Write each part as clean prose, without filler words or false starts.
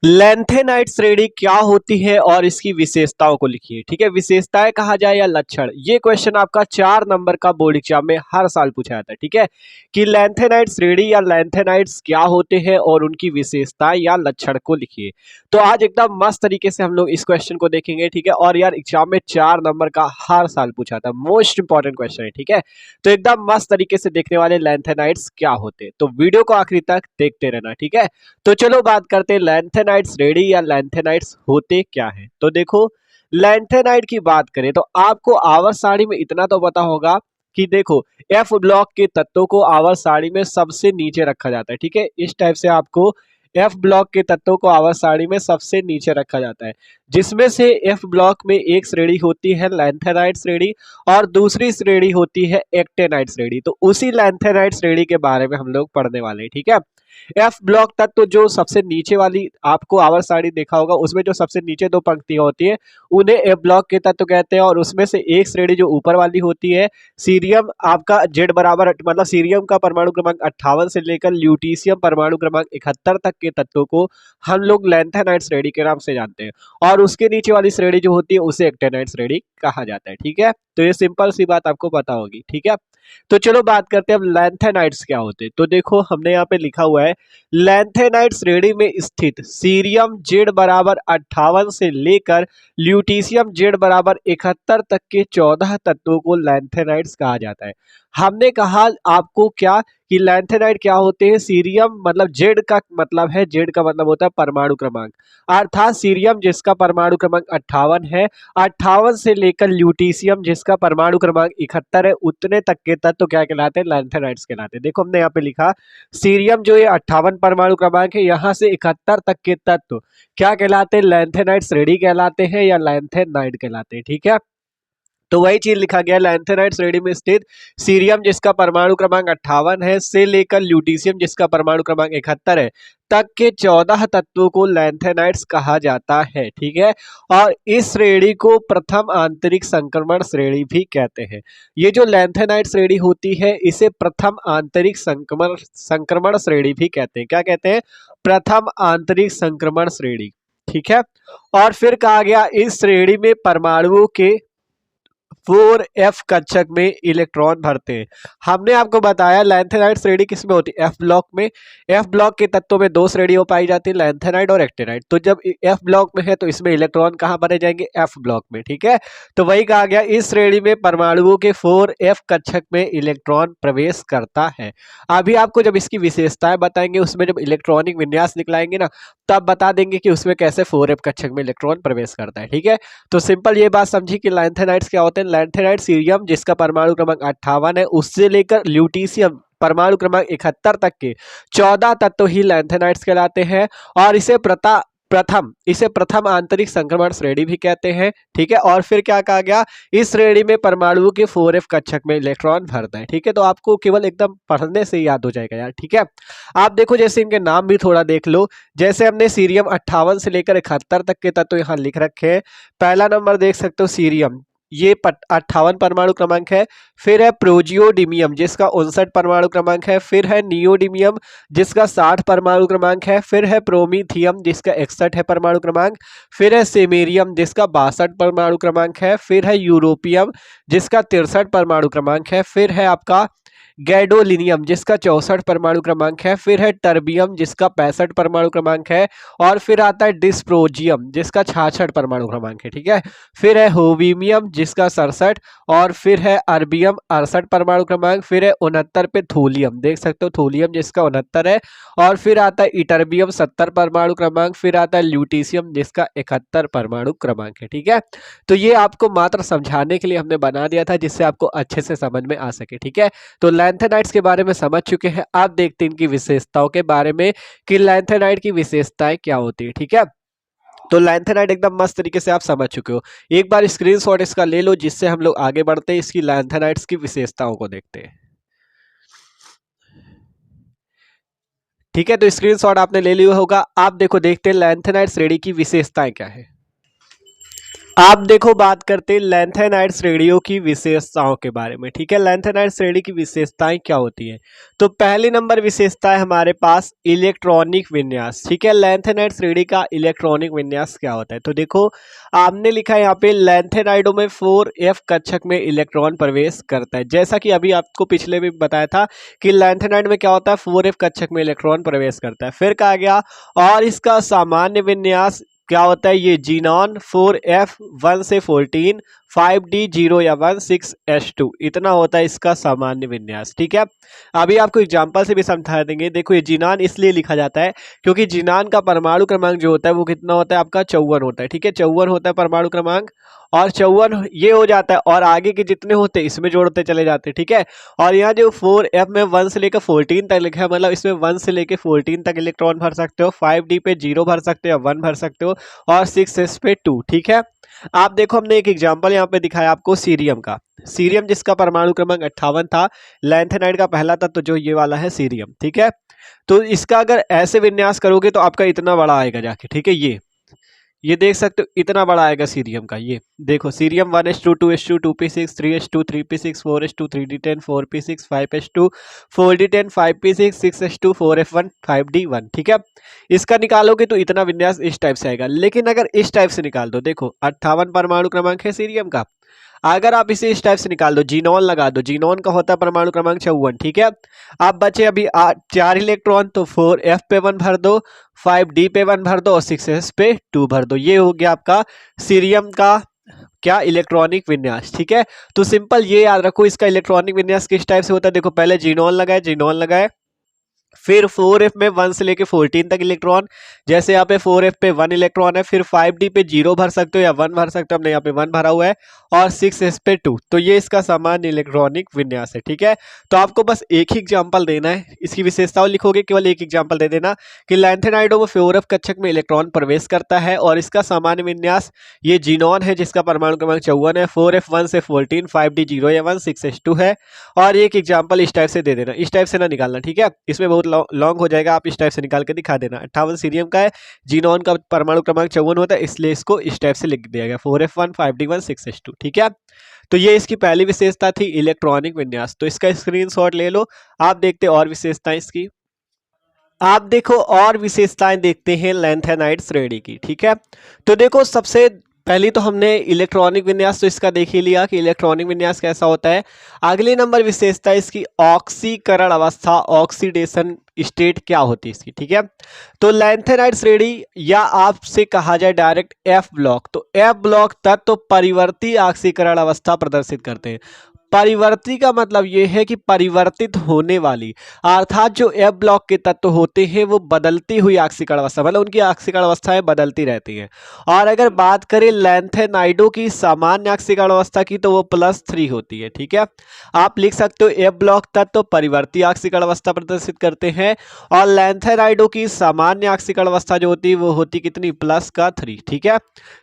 Lanthanide श्रेणी क्या होती है और इसकी विशेषताओं को लिखिए। ठीक है, विशेषताएं कहा जाए या लक्षण, ये क्वेश्चन आपका 4 नंबर का बोर्ड एग्जाम में हर साल पूछा जाता है। ठीक है, कि लैंथेनाइट श्रेणी या लैंथेनाइट्स क्या होते हैं और उनकी विशेषताएं या लक्षण को लिखिए। तो आज एकदम मस्त तरीके से हम लोग इस क्वेश्चन को देखेंगे। ठीक है, और यार एग्जाम में 4 नंबर का हर साल पूछा था, मोस्ट इंपॉर्टेंट क्वेश्चन है। ठीक है, तो एकदम मस्त तरीके से देखने वाले लैंथेनाइट्स क्या होते हैं, तो वीडियो को आखिरी तक देखते रहना। ठीक है, तो चलो बात करते हैं लैंथेनाइट्स रेडी या लैंथेनाइट्स होते क्या है। तो देखो, लैंथेनाइट की बात करें तो आपको आवर्त सारणी में इतना तो पता होगा कि देखो, एफ ब्लॉक के तत्वों को आवर्त सारणी में सबसे नीचे रखा जाता है। ठीक है, इस टाइप से आपको एफ ब्लॉक के तत्वों को आवर्त सारणी में सबसे नीचे रखा जाता है, जिसमें से एफ ब्लॉक में एक श्रेणी होती है लैंथेनाइट श्रेणी और दूसरी श्रेणी होती है एक्टेनाइट श्रेणी। तो उसी लैंथेनाइट श्रेणी के बारे में हम लोग पढ़ने वाले हैं। ठीक है, एफ ब्लॉक तत्व जो सबसे नीचे वाली आपको आवर्त सारणी देखा होगा, उसमें जो सबसे नीचे दो पंक्तियां होती है उन्हें एफ ब्लॉक के तत्व कहते हैं। और उसमें से एक श्रेणी जो ऊपर वाली होती है, सीरियम आपका जेड बराबर मतलब सीरियम का परमाणु क्रमांक 58 से लेकर ल्यूटीशियम परमाणु क्रमांक 71 तक के तत्वों को हम लोग लैंथेनाइट श्रेणी के नाम से जानते हैं। और उसके नीचे वाली श्रेणी जो होती है उसे एक्टेनाइट श्रेणी कहा जाता है। ठीक है, तो ये सिंपल सी बात आपको पता होगी। ठीक है, तो चलो बात करते हैं अब लैंथेनाइट्स क्या होते हैं। तो देखो, हमने यहाँ पे लिखा हुआ है, लैंथेनाइट श्रेणी में स्थित सीरियम जेड बराबर 58 से लेकर ल्यूटीशियम जेड बराबर 71 तक के 14 तत्वों को लैंथेनाइट्स कहा जाता है। हमने कहा आपको क्या कि लैंथेनाइट क्या होते हैं, सीरियम मतलब जेड का मतलब है, जेड का मतलब होता है परमाणु क्रमांक, अर्थात सीरियम जिसका परमाणु क्रमांक 58 है, 58 से लेकर ल्यूटीशियम जिसका परमाणु क्रमांक 71 है, उतने तक के तत्व क्या कहलाते हैं, लैंथेनाइट्स कहलाते हैं। देखो, हमने यहाँ पे लिखा सीरियम जो ये 58 परमाणु क्रमांक है, यहाँ से 71 तक के तत्व क्या कहलाते हैं, लैंथेनाइट श्रेणी कहलाते हैं या लैंथेनाइट कहलाते हैं। ठीक है, तो वही चीज लिखा गया, लैंथेनाइट श्रेणी में स्थित सीरियम जिसका परमाणु क्रमांक 58 है से लेकर ल्यूटीशियम जिसका परमाणु क्रमांक 71 है तक के 14 तत्वों को लैंथेनाइट्स कहा जाता है। ठीक है, और इस श्रेणी को प्रथम आंतरिक संक्रमण श्रेणी भी कहते हैं। ये जो लैंथेनाइट श्रेणी होती है इसे प्रथम आंतरिक संक्रमण संक्रमण श्रेणी भी कहते हैं। क्या कहते हैं, प्रथम आंतरिक संक्रमण श्रेणी। ठीक है, और फिर कहा गया इस श्रेणी में परमाणुओं के 4f कक्षक में इलेक्ट्रॉन भरते हैं। हमने आपको बताया लैंथेनाइट श्रेणी किसमें होती है, एफ ब्लॉक में। एफ ब्लॉक के तत्वों में दो श्रेणियां पाई जाती है, लैंथेनाइट और एक्टेनाइट। तो जब एफ ब्लॉक में है तो इसमें इलेक्ट्रॉन कहां भरे जाएंगे, एफ ब्लॉक में। ठीक है, तो वही कहा गया इस श्रेणी में परमाणुओं के 4f कक्षक में इलेक्ट्रॉन प्रवेश करता है। अभी आपको जब इसकी विशेषताएं बताएंगे, उसमें जब इलेक्ट्रॉनिक विन्यास निकलाएंगे ना, तब बता देंगे कि उसमें कैसे 4f कक्षक में इलेक्ट्रॉन प्रवेश करता है। ठीक है, तो सिंपल ये बात समझी कि लैंथेनाइट्स क्या होते हैं। लैंथेनाइट सीरियम जिसका परमाणु क्रमांक 58 है उससे लेकर ल्यूटीशियम परमाणु क्रमांक 71 तक के 14 तत्व ही लैंथेनाइट्स कहलाते हैं। और इसे प्रथम आंतरिक संक्रमण श्रेणी भी कहते हैं। ठीक है, और फिर क्या कहा गया, इस श्रेणी में परमाणुओं के 4f कक्षक में इलेक्ट्रॉन भरता है। ठीक है, तो आपको केवल एकदम पढ़ने से याद हो जाएगा यार। ठीक है, आप देखो जैसे इनके नाम भी थोड़ा देख लो, जैसे हमने सीरियम 58 से लेकर 71 तक के तत्व यहाँ लिख रखे हैं। पहला नंबर देख सकते हो सीरियम, ये 58 परमाणु क्रमांक है। फिर है प्रोजियोडिमियम जिसका 59 परमाणु क्रमांक है। फिर है नियोडिमियम जिसका 60 परमाणु क्रमांक है। फिर है प्रोमीथियम जिसका 61 है परमाणु क्रमांक। फिर है सेमेरियम जिसका 62 परमाणु क्रमांक है। फिर है यूरोपियम जिसका 63 परमाणु क्रमांक है। फिर है आपका गैडोलिनियम जिसका 64 परमाणु क्रमांक है। फिर है टर्बियम जिसका 65 परमाणु क्रमांक है। और फिर आता है डिस्प्रोजियम जिसका 66 परमाणु क्रमांक है। ठीक है, फिर है होवीमियम जिसका 67। और फिर है अर्बियम 68 परमाणु क्रमांक। फिर है 69 पे थोलियम, देख सकते हो थोलियम जिसका 69 है। और फिर आता है इटर्बियम 70 परमाणु क्रमांक। फिर आता है ल्यूटीशियम जिसका 71 परमाणु क्रमांक है। ठीक है, तो ये आपको मात्र समझाने के लिए हमने बना दिया था, जिससे आपको अच्छे से समझ में आ सके। ठीक है, तो लैंथेनाइट्स के बारे में समझ चुके हैं, आप देखते हैं इनकी विशेषताओं के बारे में कि लैंथेनाइट की विशेषताएं क्या होती है। ठीक है, तो लैंथेनाइट एकदम मस्त तरीके से आप समझ चुके हो। एक बार स्क्रीनशॉट इसका ले लो, जिससे हम लोग आगे बढ़ते हैं, इसकी लैंथेनाइट्स की विशेषताओं को देखते हैं। ठीक है, तो स्क्रीनशॉट आपने ले लिया होगा। आप देखो, देखते हैं लैंथेनाइट श्रेणी की विशेषताएं क्या है। आप देखो बात करते हैं लैंथेनाइड श्रेणियों की विशेषताओं के बारे में। ठीक है, लैंथेनाइड श्रेणी की विशेषताएं क्या होती हैं? तो पहली नंबर विशेषता है हमारे पास इलेक्ट्रॉनिक विन्यास। ठीक है, लैंथेनाइड श्रेणी का इलेक्ट्रॉनिक विन्यास क्या होता है? तो देखो आपने लिखा है यहाँ पे लैंथेनाइडों में 4f कक्षक में इलेक्ट्रॉन प्रवेश करता है। जैसा कि अभी आपको पिछले भी बताया था कि लैंथेनाइड में क्या होता है, 4f कक्षक में इलेक्ट्रॉन प्रवेश करता है। फिर कहा गया और इसका सामान्य विन्यास क्या होता है, ये जीनॉन 4f 1 से 14 5d 0 या 1 6s2 इतना होता है इसका सामान्य विन्यास। ठीक है, अभी आपको एग्जांपल से भी समझा देंगे। देखो ये जीनान इसलिए लिखा जाता है क्योंकि जीनान का परमाणु क्रमांक जो होता है वो कितना होता है, आपका 54 होता है। ठीक है, 54 होता है परमाणु क्रमांक, और 54 ये हो जाता है और आगे के जितने होते हैं इसमें जोड़ते चले जाते हैं। ठीक है, और यहाँ जो 4f में 1 से लेकर 14 तक लिखा है, मतलब इसमें 1 से लेकर 14 तक इलेक्ट्रॉन भर सकते हो, 5d पे 0 भर सकते हो, 1 भर सकते हो, और 6s पे 2। ठीक है, आप देखो हमने एक एग्जांपल यहाँ पे दिखाया आपको सीरियम का। सीरियम जिसका परमाणु क्रमांक 58 था, लैंथेनाइड का पहला तत्व जो ये वाला है सीरियम। ठीक है, तो इसका अगर ऐसे विन्यास करोगे तो आपका इतना बड़ा आएगा जाके। ठीक है, ये देख सकते हो इतना बड़ा आएगा सीरियम का। ये देखो cerium 1s2 2s2 2p6 3s2 3p6 4s2 3d10 4p6 5s2 4d10 5p6 6s2 4f1 5d1। ठीक है, इसका निकालोगे तो इतना विन्यास इस टाइप से आएगा। लेकिन अगर इस टाइप से निकाल दो, देखो 58 परमाणु क्रमांक है सीरियम का, अगर आप इसे इस टाइप से निकाल दो, जीनोन लगा दो, जीनोन का होता है परमाणु क्रमांक 54। ठीक है, आप बचे अभी 4 इलेक्ट्रॉन, तो 4f पे 1 भर दो, 5d पे 1 भर दो और 6s पे 2 भर दो। ये हो गया आपका सीरियम का क्या, इलेक्ट्रॉनिक विन्यास। ठीक है, तो सिंपल ये याद रखो इसका इलेक्ट्रॉनिक विन्यास किस टाइप से होता है। देखो पहले जीनोन लगाए, जीनोन लगाए, फिर 4f में 1 से लेके 14 तक इलेक्ट्रॉन, जैसे यहाँ पे 4f पे 1 इलेक्ट्रॉन है, फिर 5d पे 0 भर सकते हो या 1 भर सकते हो, हमने यहाँ पे 1 भरा हुआ है, और 6s पे 2। तो ये इसका सामान्य इलेक्ट्रॉनिक विन्यास है। ठीक है, तो आपको बस एक ही एग्जांपल देना है, इसकी विशेषताओं लिखोगे केवल एक एग्जांपल दे देना कि लैंथेनाइडों में 4f कक्षक में इलेक्ट्रॉन प्रवेश करता है और इसका सामान्य विन्यास ये जीनोन है जिसका परमाणु क्रमांक 54 है, 4f 1 से 14 5d 0 या 1 6s2 है। और एक एग्जांपल इस टाइप से दे देना, इस टाइप से ना निकालना। ठीक है, इसमें बहुत लॉन्ग हो जाएगा, आप इस टाइप से निकाल के दिखा देना। 58 सीरियम का है, जीनोन का परमाणु क्रमांक 54 होता है, इसलिए इसको इस टाइप से लिख दिया गया 4f1 5d1 6s2। ठीक है, तो ये इसकी पहली विशेषता थी इलेक्ट्रॉनिक विन्यास। तो इसका स्क्रीनशॉट ले लो, आप देखते और विशेषताएं इसकी। आप देखो और विशेषताएं देखते हैं लैंथेनाइड श्रेणी की। ठीक है, तो देखो सबसे पहली तो हमने इलेक्ट्रॉनिक विन्यास तो इसका देख ही लिया कि इलेक्ट्रॉनिक विन्यास कैसा होता है। अगली नंबर विशेषता इसकी ऑक्सीकरण अवस्था, ऑक्सीडेशन स्टेट क्या होती है इसकी। ठीक है, तो लैंथेनाइड श्रेणी या आपसे कहा जाए डायरेक्ट एफ ब्लॉक, तो एफ ब्लॉक तत्व तो परिवर्ती ऑक्सीकरण अवस्था प्रदर्शित करते हैं। परिवर्ती का मतलब यह है कि परिवर्तित होने वाली, अर्थात जो एफ ब्लॉक के तत्व होते हैं वो बदलती हुई ऑक्सीकरण अवस्था, मतलब उनकी ऑक्सीकरण अवस्थाएं बदलती रहती हैं। और अगर बात करें लैंथेनाइडो की सामान्य ऑक्सीकरण अवस्था की तो वो +3 होती है। ठीक है, आप लिख सकते हो एफ ब्लॉक तत्व परिवर्ती ऑक्सीकरण अवस्था प्रदर्शित करते हैं और लैंथेनाइडो की सामान्य ऑक्सीकरण अवस्था जो होती है वो होती कितनी, +3। ठीक है,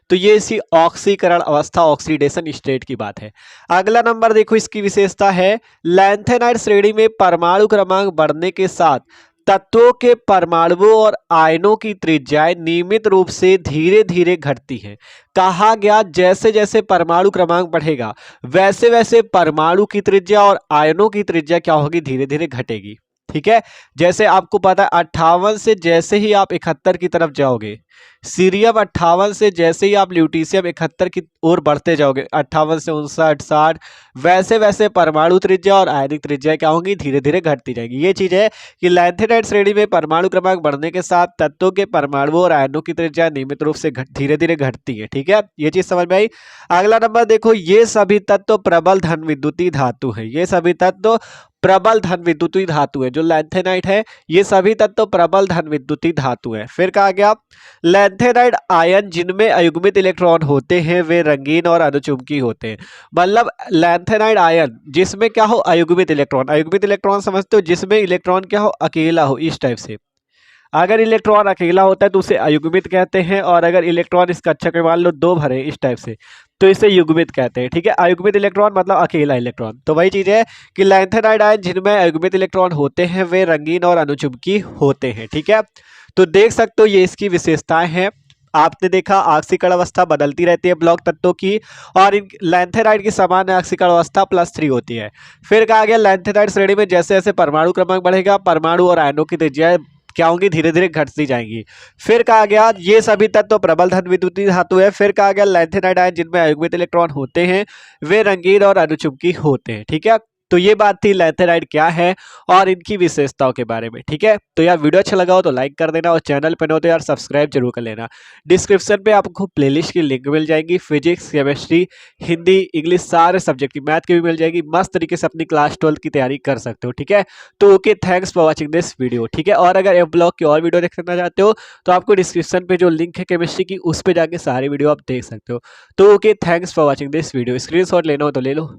तो ये इसी ऑक्सीकरण अवस्था, ऑक्सीडेशन स्टेट की बात है। अगला नंबर देखो इसकी विशेषता है लैंथेनाइड श्रेणी में परमाणु क्रमांक बढ़ने के साथ तत्वों के परमाणुओं और आयनों की त्रिज्याएं नियमित रूप से धीरे धीरे घटती हैं। कहा गया जैसे जैसे परमाणु क्रमांक बढ़ेगा वैसे वैसे परमाणु की त्रिज्या और आयनों की त्रिज्या क्या होगी, धीरे धीरे घटेगी। ठीक है, जैसे आपको पता है 58 से जैसे ही आप 71 की तरफ जाओगे, सीरियम 58 से जैसे ही आप ल्यूटीशियम 71 की ओर बढ़ते जाओगे, 58 से 59 60, वैसे वैसे परमाणु त्रिज्या और आयनिक त्रिज्या क्या होंगी, धीरे धीरे घटती जाएगी। ये चीज है कि लैंथेनाइड श्रेणी में परमाणु क्रमांक बढ़ने के साथ तत्वों के परमाणुओं और आयनों की त्रिज्या नियमित रूप से धीरे धीरे घटती है। ठीक है, ये चीज समझ में आई। अगला नंबर देखो, ये सभी तत्व प्रबल धन विद्युतीय धातु है। ये सभी तत्व प्रबल धन विद्युतीय धातु है। जो लैंथेनाइड है ये सभी तत्व प्रबल धन विद्युतीय धातु है। फिर कहा गया लैंथेनाइड आयन जिनमें अयुग्मित इलेक्ट्रॉन होते हैं वे रंगीन और अनुचुंबकीय होते हैं। मतलब लैंथेनाइड आयन जिसमें क्या हो, अयुग्मित इलेक्ट्रॉन। अयुग्मित इलेक्ट्रॉन समझते हो, जिसमें इलेक्ट्रॉन क्या हो, अकेला हो, इस टाइप से। अगर इलेक्ट्रॉन अकेला होता है तो उसे अयुग्मित कहते हैं, और अगर इलेक्ट्रॉन इसका कक्षक में मान लो 2 भरे इस टाइप से तो इसे युग्मित कहते हैं। ठीक है, अयुग्मित इलेक्ट्रॉन मतलब अकेला इलेक्ट्रॉन। तो वही चीज है कि लैंथेनाइड आयन जिनमें अयुग्मित इलेक्ट्रॉन होते हैं वे रंगीन और अनुचुंबकीय होते हैं। ठीक है, तो देख सकते हो ये इसकी विशेषताएं हैं। आपने देखा आक्सीकरण अवस्था बदलती रहती है ब्लॉक तत्वों की, और इन लैंथेनाइड की समान आक्सीकरण अवस्था +3 होती है। फिर कहा गया लैंथेनाइड श्रेणी में जैसे जैसे परमाणु क्रमांक बढ़ेगा, परमाणु और आयनों की त्रिज्या क्या होंगी, धीरे धीरे घटती जाएंगी। फिर कहा गया ये सभी तत्व प्रबल धन विद्युतीय धातु है। फिर कहा गया लैंथेनाइड आयन जिनमें अयुग्मित इलेक्ट्रॉन होते हैं वे रंगीन और अनुचुंबकीय होते हैं। ठीक है, तो ये बात थी लैंथेनाइड क्या है और इनकी विशेषताओं के बारे में। ठीक है, तो यार वीडियो अच्छा लगा हो तो लाइक कर देना, और चैनल पर न हो तो यार सब्सक्राइब जरूर कर लेना। डिस्क्रिप्शन पे आपको प्लेलिस्ट की लिंक मिल जाएगी, फिजिक्स, केमिस्ट्री, हिंदी, इंग्लिश सारे सब्जेक्ट की, मैथ की भी मिल जाएगी। मस्त तरीके से अपनी क्लास 12 की तैयारी कर सकते हो। ठीक है, तो okay, thanks for watching this video. ठीक है, और अगर एफ ब्लॉक की और वीडियो देखना चाहते हो तो आपको डिस्क्रिप्शन पे जो लिंक है केमिस्ट्री की उस पर जाके सारी वीडियो आप देख सकते हो। तो okay, thanks for watching this video. Screenshot लेना हो तो ले लो।